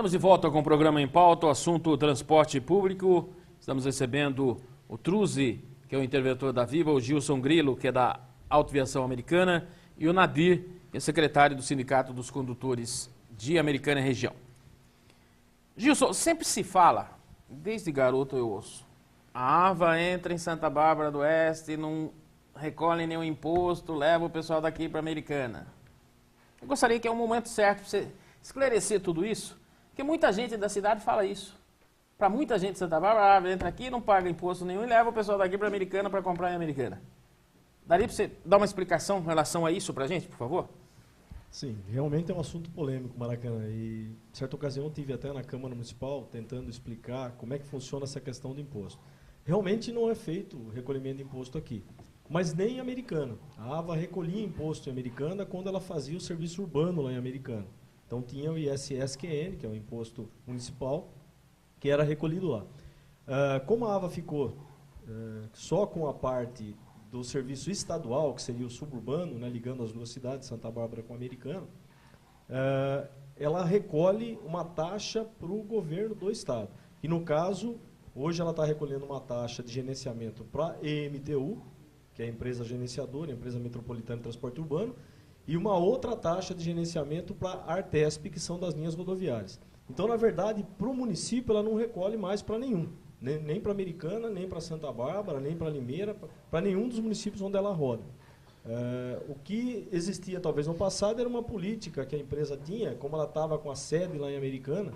Estamos de volta com o programa Em Pauta, o assunto transporte público. Estamos recebendo o Truzi, que é o interventor da Viva, o Gilson Grilo, que é da Autoviação Americana, e o Nadir, que é secretário do Sindicato dos Condutores de Americana e Região. Gilson, sempre se fala, desde garoto eu ouço, a AVA entra em Santa Bárbara do Oeste, não recolhe nenhum imposto, leva o pessoal daqui para Americana. Eu gostaria que é um momento certo para você esclarecer tudo isso, porque muita gente da cidade fala isso. Para muita gente de Santa Bárbara, a AVA entra aqui, não paga imposto nenhum e leva o pessoal daqui para Americana para comprar em Americana. Daria para você dar uma explicação em relação a isso para a gente, por favor? Sim, realmente é um assunto polêmico, Maracanã. E, em certa ocasião, eu estive até na Câmara Municipal tentando explicar como é que funciona essa questão do imposto. Realmente não é feito o recolhimento de imposto aqui, mas nem em Americana. A AVA recolhia imposto em Americana quando ela fazia o serviço urbano lá em Americana. Então tinha o ISSQN, que é o imposto municipal, que era recolhido lá. Como a AVA ficou só com a parte do serviço estadual, que seria o suburbano, né, ligando as duas cidades, Santa Bárbara com Americana, ela recolhe uma taxa para o governo do estado. E no caso, hoje ela está recolhendo uma taxa de gerenciamento para a EMTU, que é a empresa gerenciadora, a empresa metropolitana de transporte urbano, e uma outra taxa de gerenciamento para a Artesp, que são das linhas rodoviárias. Então, na verdade, para o município, ela não recolhe mais para nenhum. Nem para Americana, nem para Santa Bárbara, nem para Limeira, para nenhum dos municípios onde ela roda. O que existia, talvez, no passado, era uma política que a empresa tinha, como ela estava com a sede lá em Americana,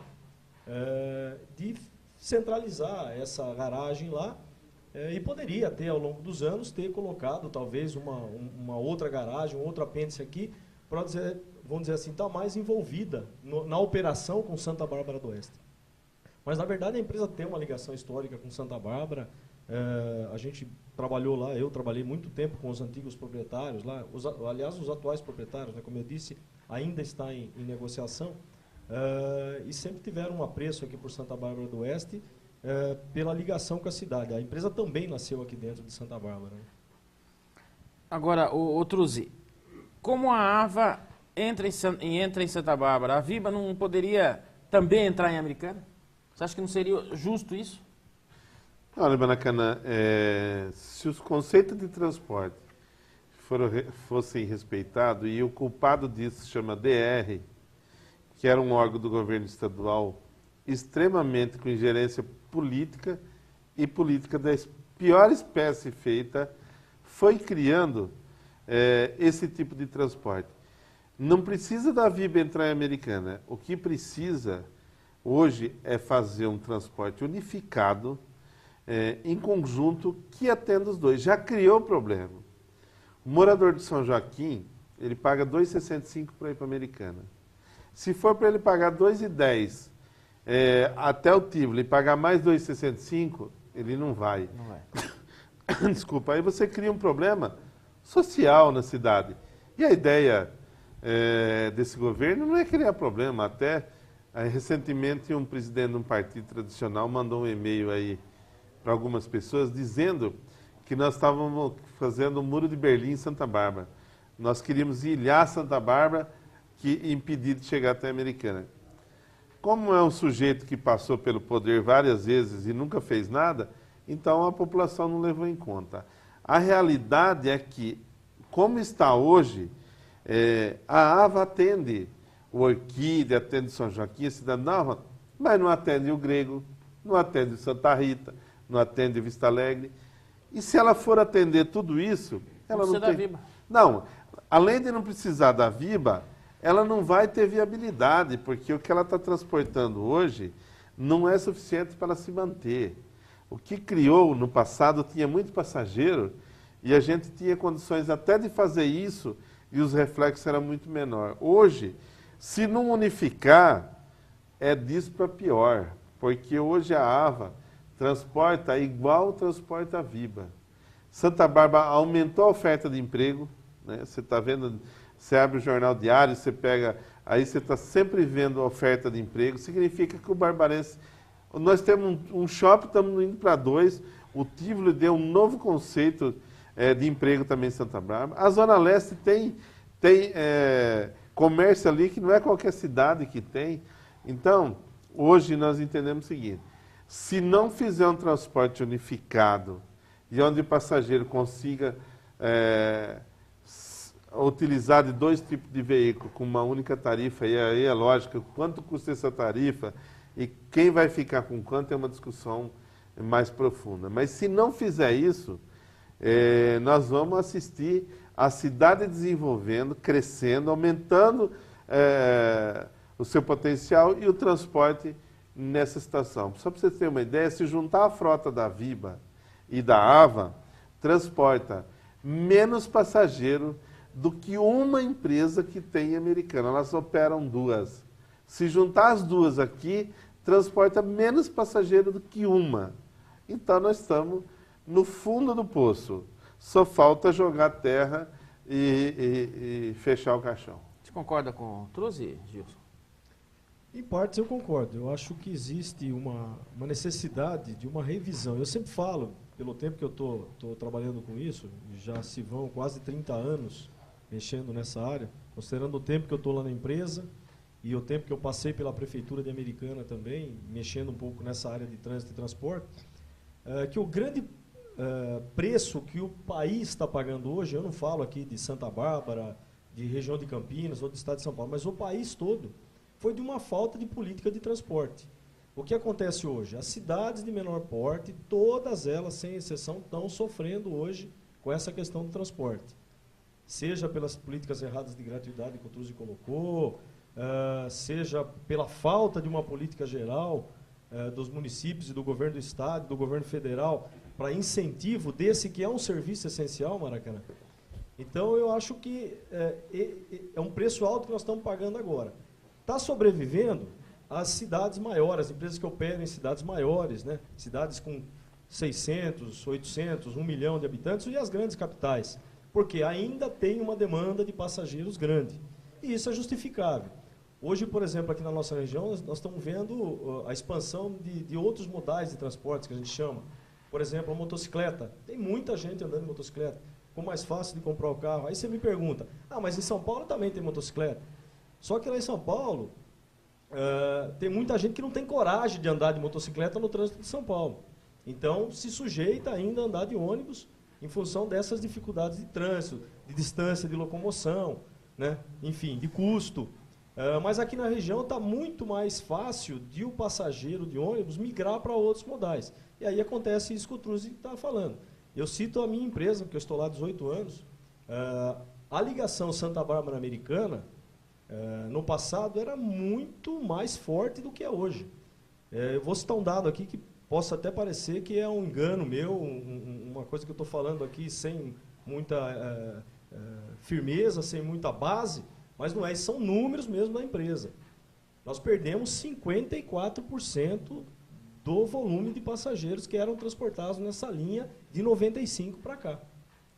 de centralizar essa garagem lá, e poderia ter, ao longo dos anos, ter colocado, talvez, uma outra garagem, um outro apêndice aqui, para dizer, vamos dizer assim, estar mais envolvida na operação com Santa Bárbara do Oeste. Mas, na verdade, a empresa tem uma ligação histórica com Santa Bárbara. A gente trabalhou lá, eu trabalhei muito tempo com os antigos proprietários lá. Aliás, os atuais proprietários, né, como eu disse, ainda está em negociação. E sempre tiveram um apreço aqui por Santa Bárbara do Oeste pela ligação com a cidade. A empresa também nasceu aqui dentro de Santa Bárbara. Né? Agora, o Truzi, como a AVA entra em Santa Bárbara, a Viva não poderia também entrar em Americana? Você acha que não seria justo isso? Olha, Maracanã, se os conceitos de transporte fossem respeitados, e o culpado disso se chama DR, que era um órgão do governo estadual extremamente com ingerência política e política da pior espécie feita, foi criando esse tipo de transporte. Não precisa da Viva entrar em Americana. O que precisa hoje é fazer um transporte unificado, em conjunto, que atenda os dois. Já criou problema. O morador de São Joaquim, ele paga R$ 2,65 para ir para a Americana. Se for para ele pagar R$ 2,10 até o Tivoli e pagar mais R$ 2,65, ele não vai. Não vai. Desculpa, aí você cria um problema social na cidade. E a ideia desse governo não é criar problema, até... recentemente, um presidente de um partido tradicional mandou um e-mail aí para algumas pessoas dizendo que nós estávamos fazendo o Muro de Berlim em Santa Bárbara. Nós queríamos ilhar Santa Bárbara, que impedir de chegar até a Americana. Como é um sujeito que passou pelo poder várias vezes e nunca fez nada, então a população não levou em conta. A realidade é que, como está hoje, a AVA atende o Orquídea, atende São Joaquim, a Cidade Nova, mas não atende o Grego, não atende Santa Rita, não atende Vista Alegre. E se ela for atender tudo isso, ela não tem... Viva. Não, além de não precisar da Viva, ela não vai ter viabilidade, porque o que ela está transportando hoje não é suficiente para ela se manter. O que criou no passado tinha muito passageiro e a gente tinha condições até de fazer isso e os reflexos eram muito menores. Hoje, se não unificar, é disso para pior, porque hoje a AVA transporta igual transporta a Viva. Santa Bárbara aumentou a oferta de emprego, né? Você está vendo, você abre o jornal diário, você pega, aí você está sempre vendo a oferta de emprego, significa que o barbarense... Nós temos um shopping, estamos indo para 2, o Tivoli deu um novo conceito de emprego também em Santa Bárbara. A Zona Leste tem comércio ali que não é qualquer cidade que tem. Então, hoje nós entendemos o seguinte, se não fizer um transporte unificado e onde o passageiro consiga utilizar de 2 tipos de veículo com uma única tarifa, e aí é lógico, quanto custa essa tarifa e quem vai ficar com quanto é uma discussão mais profunda. Mas se não fizer isso, nós vamos assistir a cidade desenvolvendo, crescendo, aumentando o seu potencial e o transporte nessa situação. Só para vocês terem uma ideia, se juntar a frota da Viba e da Ava, transporta menos passageiro do que uma empresa que tem em Americana. Elas operam 2. Se juntar as 2 aqui, transporta menos passageiro do que uma. Então nós estamos no fundo do poço. Só falta jogar terra e fechar o caixão. Você concorda com o Truzzi, Gilson? Em partes eu concordo. Eu acho que existe uma necessidade de uma revisão. Eu sempre falo, pelo tempo que eu estou trabalhando com isso, já se vão quase 30 anos mexendo nessa área, considerando o tempo que eu estou lá na empresa e o tempo que eu passei pela Prefeitura de Americana também, mexendo um pouco nessa área de trânsito e transporte, que o grande preço que o país está pagando hoje, eu não falo aqui de Santa Bárbara, de região de Campinas ou do estado de São Paulo, mas o país todo, foi de uma falta de política de transporte. O que acontece hoje? As cidades de menor porte, todas elas, sem exceção, estão sofrendo hoje com essa questão do transporte. Seja pelas políticas erradas de gratuidade que o Truzzi colocou, seja pela falta de uma política geral dos municípios e do governo do estado, do governo federal, para incentivo desse que é um serviço essencial, Maracanã. Então, eu acho que é um preço alto que nós estamos pagando agora. Está sobrevivendo as cidades maiores, as empresas que operam em cidades maiores, né? Cidades com 600, 800, 1 milhão de habitantes e as grandes capitais, porque ainda tem uma demanda de passageiros grande. E isso é justificável. Hoje, por exemplo, aqui na nossa região, nós estamos vendo a expansão de outros modais de transportes, que a gente chama. Por exemplo, a motocicleta. Tem muita gente andando de motocicleta. Ficou mais fácil de comprar o carro. Aí você me pergunta, mas em São Paulo também tem motocicleta. Só que lá em São Paulo, tem muita gente que não tem coragem de andar de motocicleta no trânsito de São Paulo. Então, se sujeita ainda a andar de ônibus em função dessas dificuldades de trânsito, de distância de locomoção, né? Enfim, de custo. Mas aqui na região está muito mais fácil de o passageiro de ônibus migrar para outros modais. E aí acontece isso que o Truzzi está falando. Eu cito a minha empresa, porque eu estou lá há 18 anos. A ligação Santa Bárbara Americana, no passado, era muito mais forte do que é hoje. Eu vou citar um dado aqui que possa até parecer que é um engano meu, uma coisa que eu estou falando aqui sem muita firmeza, sem muita base, mas não é, são números mesmo da empresa. Nós perdemos 54% do volume de passageiros que eram transportados nessa linha de 95 para cá.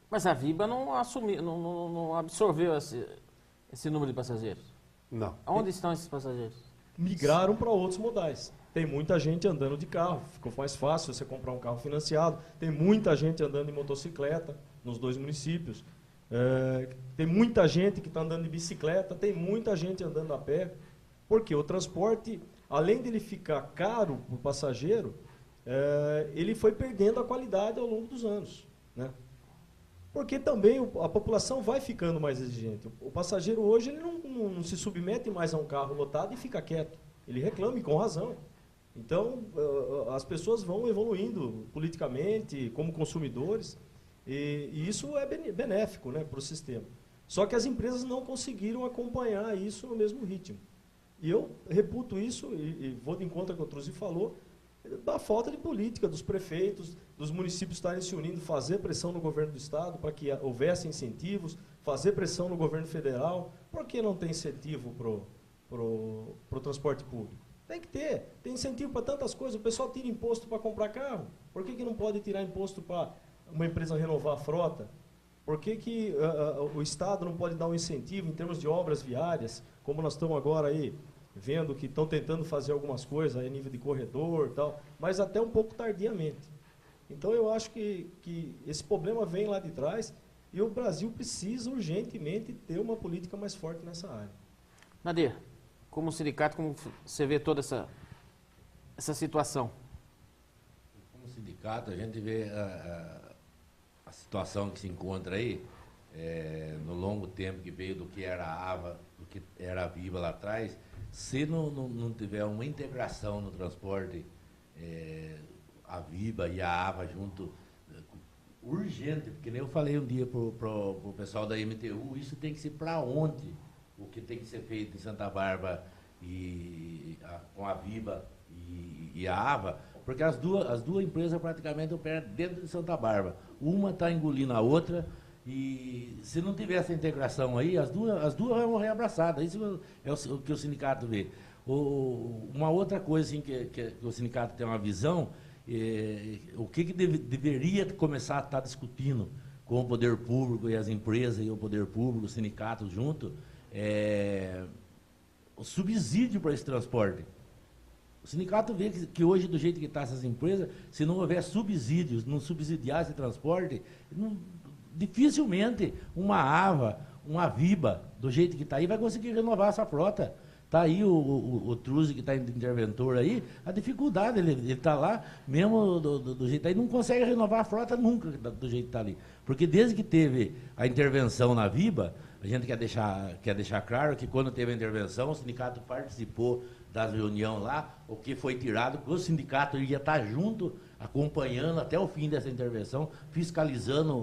Mas a Viba não absorveu esse número de passageiros? Não. Onde estão esses passageiros? Migraram para outros modais. Tem muita gente andando de carro, ficou mais fácil você comprar um carro financiado. Tem muita gente andando de motocicleta nos 2 municípios. Tem muita gente que está andando de bicicleta, tem muita gente andando a pé. Porque o transporte, além de ele ficar caro para o passageiro, ele foi perdendo a qualidade ao longo dos anos, né? Porque também a população vai ficando mais exigente. O passageiro hoje ele não se submete mais a um carro lotado e fica quieto. Ele reclama, e com razão. Então, as pessoas vão evoluindo politicamente, como consumidores, e isso é benéfico, né, para o sistema. Só que as empresas não conseguiram acompanhar isso no mesmo ritmo. E eu reputo isso, e vou de encontro ao que o Truzzi falou, da falta de política dos prefeitos, dos municípios estarem se unindo, fazer pressão no governo do estado para que houvesse incentivos, fazer pressão no governo federal. Por que não tem incentivo pro transporte público? Tem que ter. Tem incentivo para tantas coisas. O pessoal tira imposto para comprar carro. Por que não pode tirar imposto para uma empresa renovar a frota? Por que o estado não pode dar um incentivo em termos de obras viárias, como nós estamos agora aí vendo que estão tentando fazer algumas coisas a nível de corredor e tal, mas até um pouco tardiamente. Então eu acho que esse problema vem lá de trás e o Brasil precisa urgentemente ter uma política mais forte nessa área. Nadir, como sindicato, como você vê toda essa situação? Como sindicato, a gente vê a situação que se encontra aí, no longo tempo que veio do que era a AVA, do que era a Viva lá atrás, se não tiver uma integração no transporte, a Viva e a AVA junto, urgente, porque nem eu falei um dia pro pessoal da MTU, isso tem que ser para onde? O que tem que ser feito em Santa Bárbara com a Viva e a AVA, porque as duas empresas praticamente operam dentro de Santa Bárbara. Uma está engolindo a outra, e se não tiver essa integração aí, as duas vão morrer abraçadas. Isso é o que o sindicato vê. Uma outra coisa assim, que o sindicato tem uma visão, o que deveria começar a estar discutindo com o poder público e as empresas e o poder público, o sindicato junto, o subsídio para esse transporte. O sindicato vê que hoje, do jeito que estão essas empresas, se não houver subsídios, não subsidiar esse transporte, dificilmente uma AVA, uma Viba, do jeito que está aí, vai conseguir renovar essa frota. Está aí o Truze, que está de interventor aí, a dificuldade, ele está lá, mesmo do jeito aí, não consegue renovar a frota nunca do jeito que está ali. Porque desde que teve a intervenção na Viba, a gente quer deixar claro que quando teve a intervenção, o sindicato participou das reuniões lá, o que foi tirado, o sindicato ia estar junto, acompanhando até o fim dessa intervenção, fiscalizando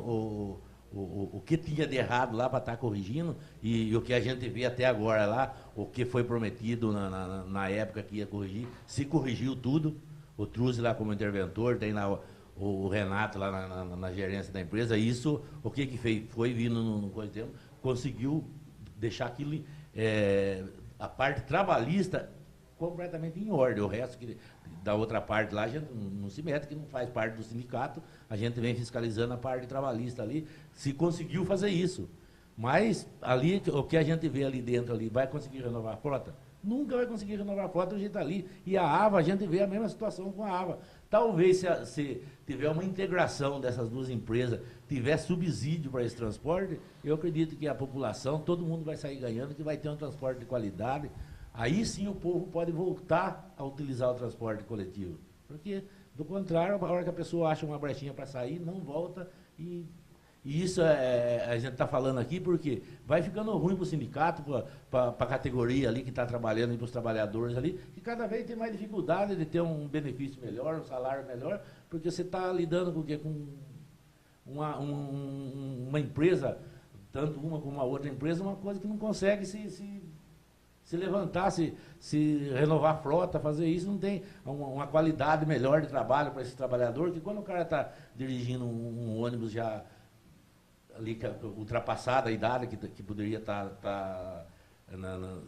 o que tinha de errado lá para estar corrigindo, e o que a gente vê até agora lá, o que foi prometido na época que ia corrigir, se corrigiu tudo. O Truze lá como interventor, tem lá o Renato lá na gerência da empresa. Isso, o que fez? Foi vindo no coisa tempo, conseguiu deixar aquilo, a parte trabalhista completamente em ordem. O resto da outra parte lá, a gente não se mete, que não faz parte do sindicato, a gente vem fiscalizando a parte trabalhista ali, se conseguiu fazer isso. Mas ali, o que a gente vê ali dentro, ali, vai conseguir renovar a frota? Nunca vai conseguir renovar a frota do jeito ali. E a AVA, a gente vê a mesma situação com a AVA. Talvez, se tiver uma integração dessas duas empresas, tiver subsídio para esse transporte, eu acredito que a população, todo mundo vai sair ganhando, que vai ter um transporte de qualidade. Aí sim o povo pode voltar a utilizar o transporte coletivo. Porque, do contrário, a hora que a pessoa acha uma brechinha para sair, não volta. E isso a gente está falando aqui porque vai ficando ruim para o sindicato, para a categoria ali que está trabalhando, e para os trabalhadores ali, que cada vez tem mais dificuldade de ter um benefício melhor, um salário melhor, porque você está lidando com o quê? Com uma empresa, tanto uma como a outra empresa, uma coisa que não consegue se levantar, se renovar a frota, fazer isso, não tem uma qualidade melhor de trabalho para esse trabalhador, que quando o cara está dirigindo um ônibus já ali ultrapassada a idade que poderia estar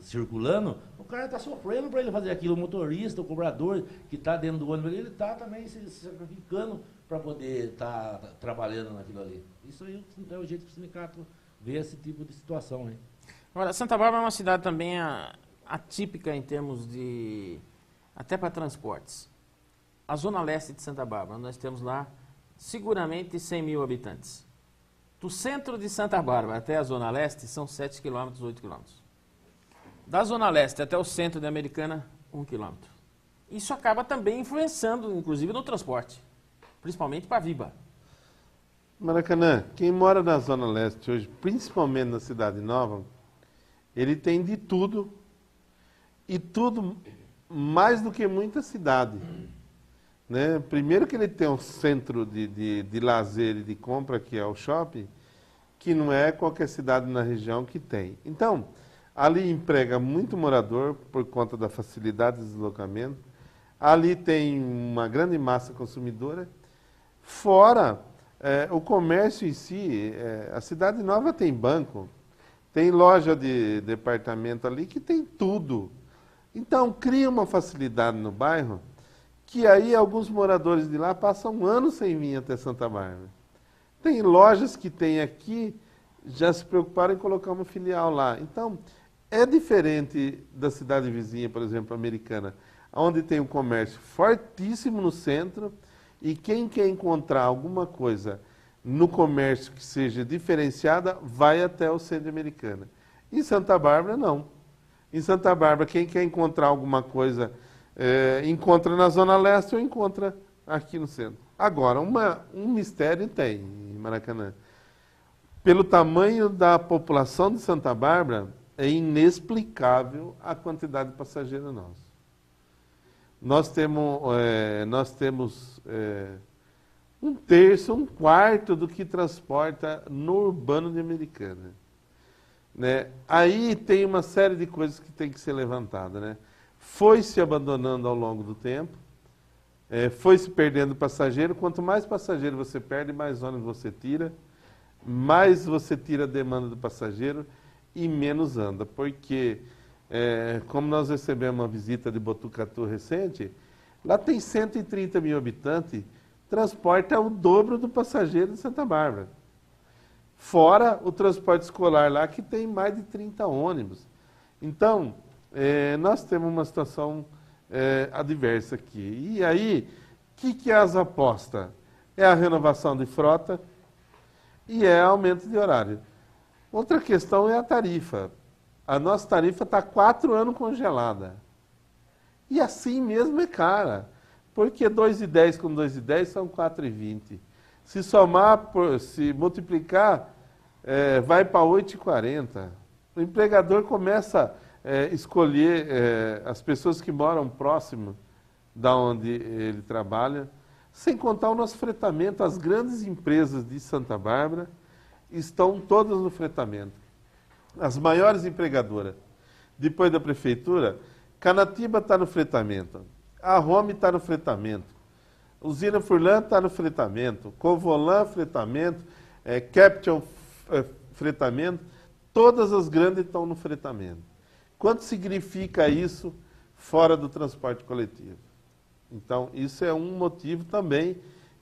circulando, o cara está sofrendo para ele fazer aquilo. O motorista, o cobrador que está dentro do ônibus, ele está também se sacrificando para poder estar trabalhando naquilo ali. Isso aí é o jeito que o sindicato vê esse tipo de situação, hein? Agora, Santa Bárbara é uma cidade também atípica em termos até para transportes. A zona leste de Santa Bárbara, nós temos lá seguramente 100 mil habitantes. Do centro de Santa Bárbara até a zona leste são 7 quilômetros, 8 quilômetros. Da zona leste até o centro de Americana, 1 quilômetro. Isso acaba também influenciando, inclusive, no transporte, principalmente para a Viba. Maracanã, quem mora na zona leste hoje, principalmente na Cidade Nova, ele tem de tudo, e tudo mais do que muita cidade. Né? Primeiro que ele tem um centro de lazer e de compra, que é o shopping, que não é qualquer cidade na região que tem. Então, ali emprega muito morador por conta da facilidade de deslocamento. Ali tem uma grande massa consumidora. Fora o comércio em si, a Cidade Nova tem banco, tem loja de departamento ali que tem tudo. Então, cria uma facilidade no bairro que aí alguns moradores de lá passam anos sem vir até Santa Bárbara. Tem lojas que tem aqui, já se preocuparam em colocar uma filial lá. Então, é diferente da cidade vizinha, por exemplo, Americana, onde tem um comércio fortíssimo no centro, e quem quer encontrar alguma coisa no comércio que seja diferenciada, vai até o centro de Americana. Em Santa Bárbara, não. Em Santa Bárbara, quem quer encontrar alguma coisa encontra na Zona Leste ou encontra aqui no centro. Agora, um mistério tem em Maracanã. Pelo tamanho da população de Santa Bárbara, é inexplicável a quantidade de passageiros nossos. Nós temos um terço, um quarto do que transporta no urbano de Americana. Né? Aí tem uma série de coisas que tem que ser levantada. Né? Foi se abandonando ao longo do tempo, foi se perdendo passageiro. Quanto mais passageiro você perde, mais ônibus você tira, mais você tira a demanda do passageiro e menos anda. Porque, como nós recebemos uma visita de Botucatu recente, lá tem 130 mil habitantes, transporte é o dobro do passageiro de Santa Bárbara. Fora o transporte escolar lá, que tem mais de 30 ônibus. Então, nós temos uma situação adversa aqui. E aí, o que a ASA aposta? É a renovação de frota e é aumento de horário. Outra questão é a tarifa. A nossa tarifa está há 4 anos congelada. E assim mesmo é cara. Porque 2,10 com 2,10 são 4,20. Se somar, se multiplicar, vai para 8,40. O empregador começa a escolher as pessoas que moram próximo da onde ele trabalha, sem contar o nosso fretamento. As grandes empresas de Santa Bárbara estão todas no fretamento. As maiores empregadoras. Depois da prefeitura, Canatiba está no fretamento. A Rome está no fretamento. Usina Furlan está no fretamento. Covolan, fretamento. Caption, fretamento. Todas as grandes estão no fretamento. Quanto significa isso fora do transporte coletivo? Então, isso é um motivo também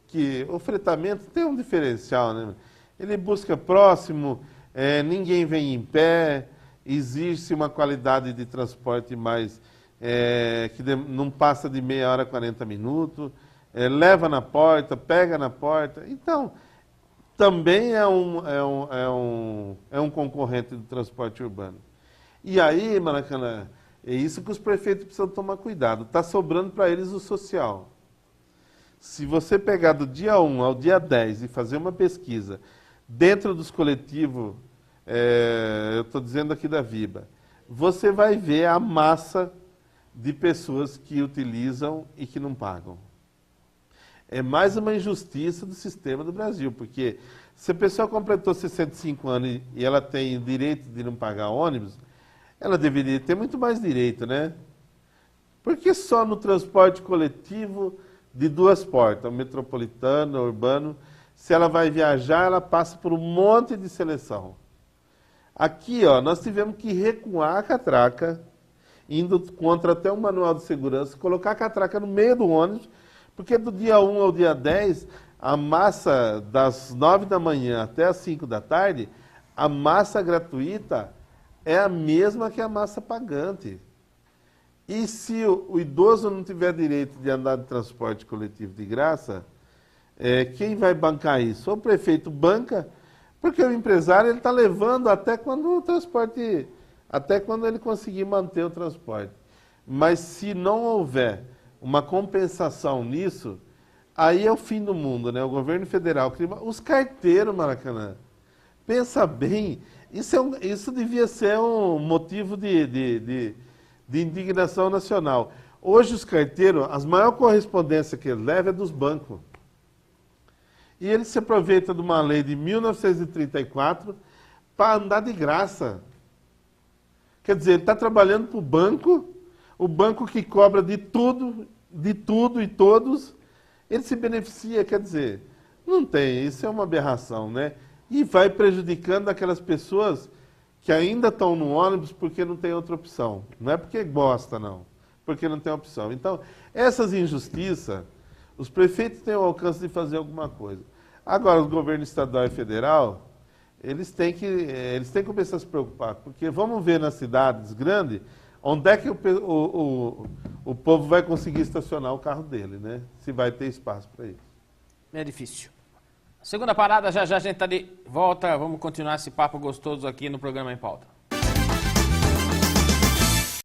que o fretamento tem um diferencial, né? Ele busca próximo, ninguém vem em pé, existe uma qualidade de transporte mais que não passa de meia hora, 40 minutos, leva na porta, pega na porta. Então, também é um concorrente do transporte urbano. E aí, Maracanã, é isso que os prefeitos precisam tomar cuidado. Está sobrando para eles o social. Se você pegar do dia 1 ao dia 10 e fazer uma pesquisa dentro dos coletivos, eu estou dizendo aqui da Viba, você vai ver a massa de pessoas que utilizam e que não pagam. É mais uma injustiça do sistema do Brasil, porque se a pessoa completou 65 anos e ela tem o direito de não pagar ônibus, ela deveria ter muito mais direito, né? Porque só no transporte coletivo de 2 portas, o metropolitano, o urbano, se ela vai viajar, ela passa por um monte de seleção. Aqui, ó, nós tivemos que recuar a catraca, indo contra até o manual de segurança, colocar a catraca no meio do ônibus, porque do dia 1 ao dia 10, a massa das 9 da manhã até as 5 da tarde, a massa gratuita é a mesma que a massa pagante. E se o idoso não tiver direito de andar de transporte coletivo de graça, quem vai bancar isso? O prefeito banca, porque o empresário ele está levando até quando o transporte, até quando ele conseguir manter o transporte. Mas se não houver uma compensação nisso, aí é o fim do mundo, né? O governo federal, os carteiros, Maracanã, pensa bem, isso devia ser um motivo de indignação nacional. Hoje os carteiros, a maior correspondência que eles levam é dos bancos. E eles se aproveitam de uma lei de 1934 para andar de graça. Quer dizer, ele está trabalhando para o banco que cobra de tudo e todos, ele se beneficia, quer dizer, não tem, isso é uma aberração, né? E vai prejudicando aquelas pessoas que ainda estão no ônibus porque não tem outra opção. Não é porque gosta, não, porque não tem opção. Então, essas injustiças, os prefeitos têm o alcance de fazer alguma coisa. Agora, o governo estadual e federal, eles têm que começar a se preocupar, porque vamos ver nas cidades grandes onde é que o povo vai conseguir estacionar o carro dele, né? Se vai ter espaço para isso. É difícil. Segunda parada, já a gente está de volta. Vamos continuar esse papo gostoso aqui no programa Em Pauta.